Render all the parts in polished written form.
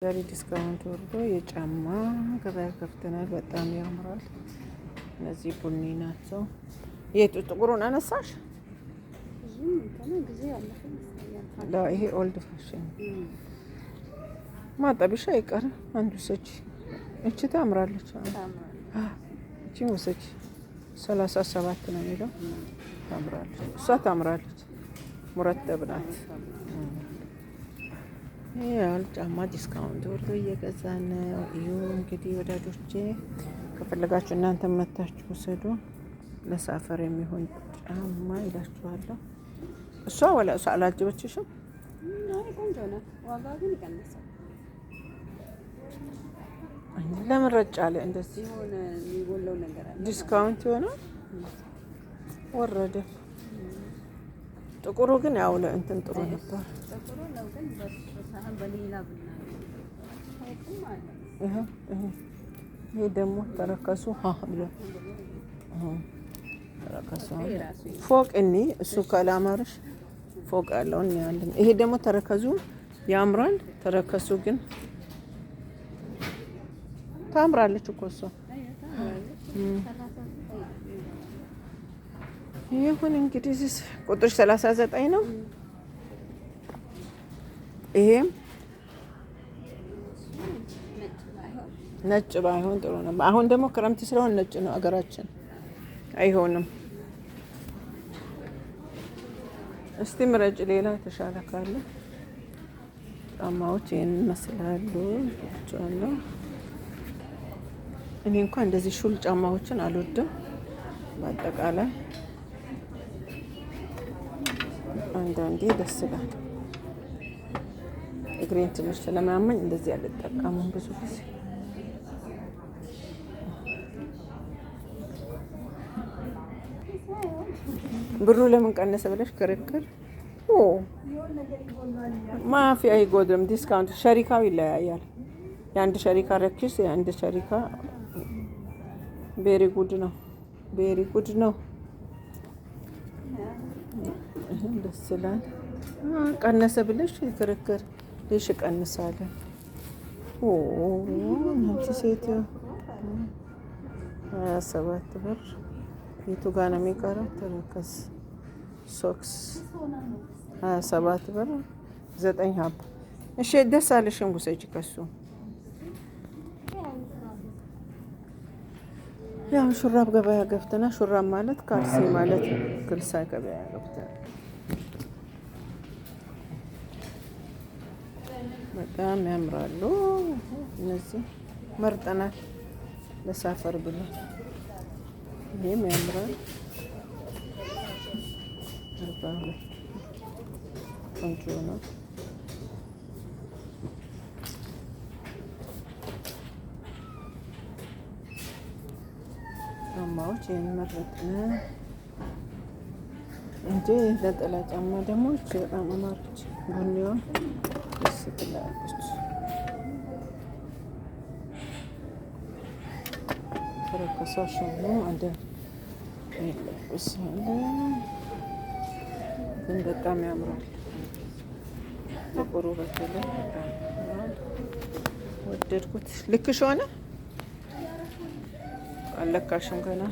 ዛሬ ዲስካውንት ወርዶ የጫማ ገበያ ከፍተናል። በጣም ያምራል። እነዚህ ቡኒ ናቸው። የቱ ጥቁሩን አነሳሽ? ይሄ ኦልድ ፋሽን ማጠቢሻ አይቀርም። አንዱ ሰጪ እቺ ታምራለች። እቺ ወሰጂ 37 ነው የሚለው። ታምራለች። እሷ ታምራለች። ሙረተብ ናት። ያው ጫማ ዲስካውንት ወርዶ እየገዛን ነው። እዩ እንግዲህ ወዳጆቼ ከፈለጋችሁ እናንተ መታችሁ ወሰዱ። ለሳፈር የሚሆን ጫማ ይላችኋለሁ። እሷ ወላ እሷ አላጀበችሽም? ቆንጆ ነው። ዋጋ ግን ይቀንሳል። ለምን ረጭ አለ እንደዚህ? የሆነ የሚጎለው ነገር አለ። ዲስካውንት የሆነ ወረደ። ጥቁሩ ግን ያው ለእንትን ጥሩ ነበር። ጥቁሩ ነው ግን በሳህን በሌላ ይሄ ደግሞ ተረከሱ ብሎ ተረከሱ ፎቅ እሱ ካላማረሽ ፎቅ ያለውን ያለን። ይሄ ደግሞ ተረከዙ ያምራል። ተረከሱ ግን ታምራለች እኮ እሷ። ይሁን እንግዲህ ቁጥር 39 ነው። ይሄም ነጭ ባይሆን ጥሩ ነው። አሁን ደግሞ ክረምት ስለሆነ ነጭ ነው አገራችን አይሆንም። እስቲ ምረጭ ሌላ የተሻለ ካለ። ጫማዎች ይሄን ይመስላሉ። እኔ እንኳን እንደዚህ ሹል ጫማዎችን አልወድም። በአጠቃላይ አንዳንዴ ደስ ይላል። እግሬን ትንሽ ስለማያመኝ እንደዚህ አልጠቀምም ብዙ ጊዜ። ብሩ ለምን ቀነሰ ብለሽ ክርክር። ማፊ አይጎድም። ዲስካውንት ሸሪካው ይለያያል። የአንድ ሸሪካ ረኪስ፣ የአንድ ሸሪካ ቤሪ ጉድ ነው። ቤሪ ጉድ ነው። ደስ ይላል። ቀነሰ ብለሽ ክርክር ልሽ ቀንሳለን። አንቺ ሴትዮ 27 ብር የቱ ጋር ነው የሚቀረው? ተረከስ ሶክስ 27 ብር 9 ሀብ። እሺ ደስ አለሽም ውሰጂ ከሱ። ያው ሹራብ ገበያ ገብተና ሹራብ ማለት ካልሲ ማለት ክልሳ ገበያ ገብተና በጣም ያምራሉ። እነዚህ መርጠናል ለሳፈር ብለን። ይሄም ያምራል። 42 ቆንጆ ነው። ጫማዎች የሚመረጥነ እንጂ ነጠላ ጫማ ደግሞ በጣም አማረች። ቡኒዋ ደስ ትላለች። ተረከሷሽ ነው አንደ ይለብሳል። ግን በጣም ያምራል። ጥቁሩ በተለይ በጣም ያምራል። ወደድኩት። ልክሽ ሆነ አለካሽም ገና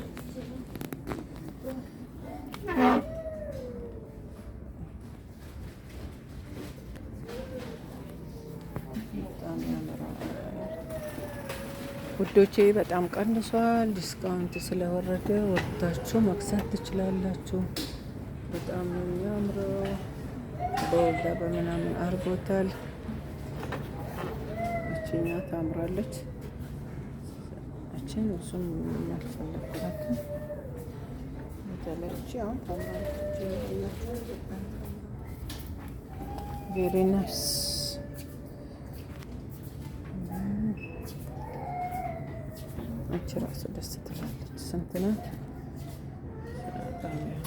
በጣም ያምራል። ውዶቼ በጣም ቀንሷል። ዲስካውንት ስለወረደ ወጥታችሁ መግዛት ትችላላችሁ። በጣም ነው የሚያምረው። በወልዳ በምናምን አርጎታል። እቺኛ ታምራለች። እቺን እሱም ያልፈለግላችሁ በተለይ አሁን ታምራለች። ቬሪ ናይስ። እቺ ራሱ ደስ ትላለች። ስንት ናት? በጣም ያምራል።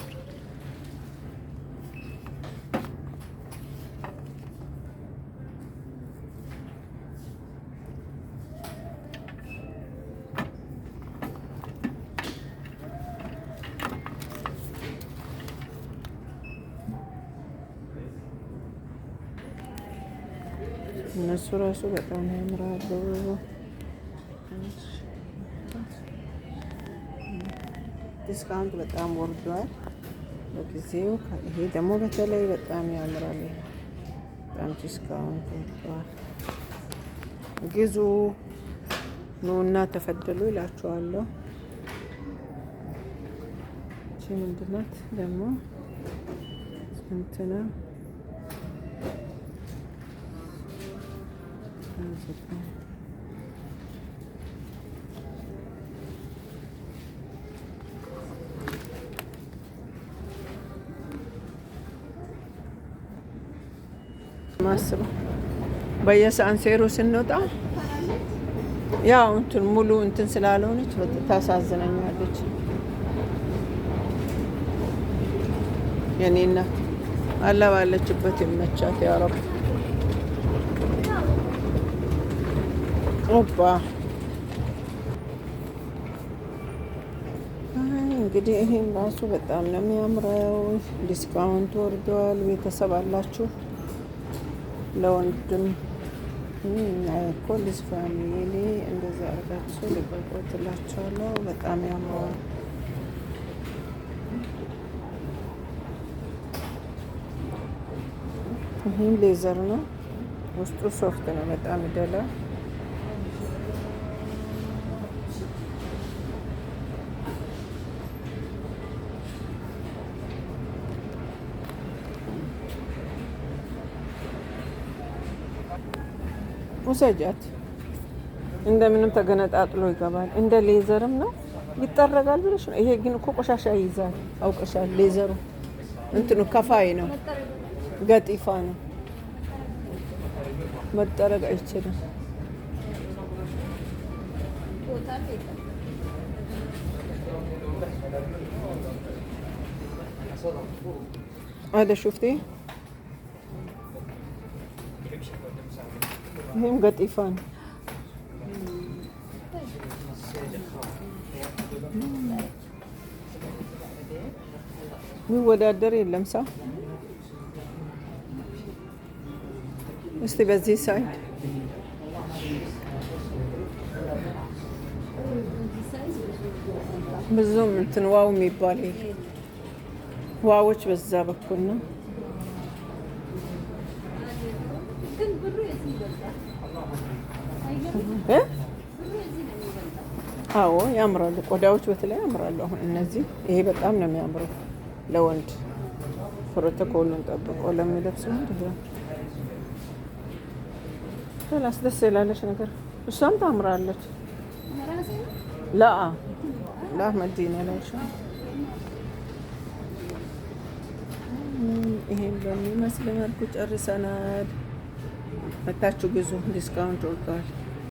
እነሱ ራሱ በጣም ያምራሉ። ዲስካውንት በጣም ወርዷል በጊዜው። ይሄ ደግሞ በተለይ በጣም ያምራል። በጣም ዲስካውንት ወርዷል። ግዙ ኑና ተፈደሉ ይላችኋለሁ። እቺ ምንድን ናት ደግሞ እንትና ማስበው በየሳንሴሮ ስንወጣ ያው እንትን ሙሉ እንትን ስላልሆነች ታሳዝነኛለች። የኔ እናት አላ ባለችበት ይመቻት ያረብ። ኦባ እንግዲህ ይሄን ራሱ በጣም ነው የሚያምረው። ዲስካውንት ወርዷል። ቤተሰብ አላችሁ ለወንድም ኮልስ ፋሚሊ እንደዛ አርጋችሁ ልቀቁላችኋለሁ። በጣም ያምራል። ይህም ሌዘር ነው። ውስጡ ሶፍት ነው። በጣም ይደላል። ውሰጃት። እንደምንም ተገነጣጥሎ ይገባል። እንደ ሌዘርም ነው ይጠረጋል ብለሽ ነው። ይሄ ግን እኮ ቆሻሻ ይይዛል። አውቀሻል። ሌዘሩ እንትኑ ከፋይ ነው። ገጢፋ ነው። መጠረግ አይችልም። هذا شفتي ይህም ገጢፋ ነው። የሚወዳደር የለም ሳ እስቲ በዚህ ሳይድ ብዙም እንትን ዋው የሚባል ዋዎች በዛ በኩል ነው። አዎ ያምራሉ። ቆዳዎች በተለይ ያምራሉ። አሁን እነዚህ ይሄ በጣም ነው የሚያምረው። ለወንድ ፕሮቶኮሉን ጠብቆ ለሚለብስ ወንድ ይላል። ላስ ደስ ይላለች ነገር እሷም ታምራለች። ላ መዲና ላይ ይሄን በሚመስል መልኩ ጨርሰናል። መታችሁ ግዙ። ዲስካውንት ወጥቷል።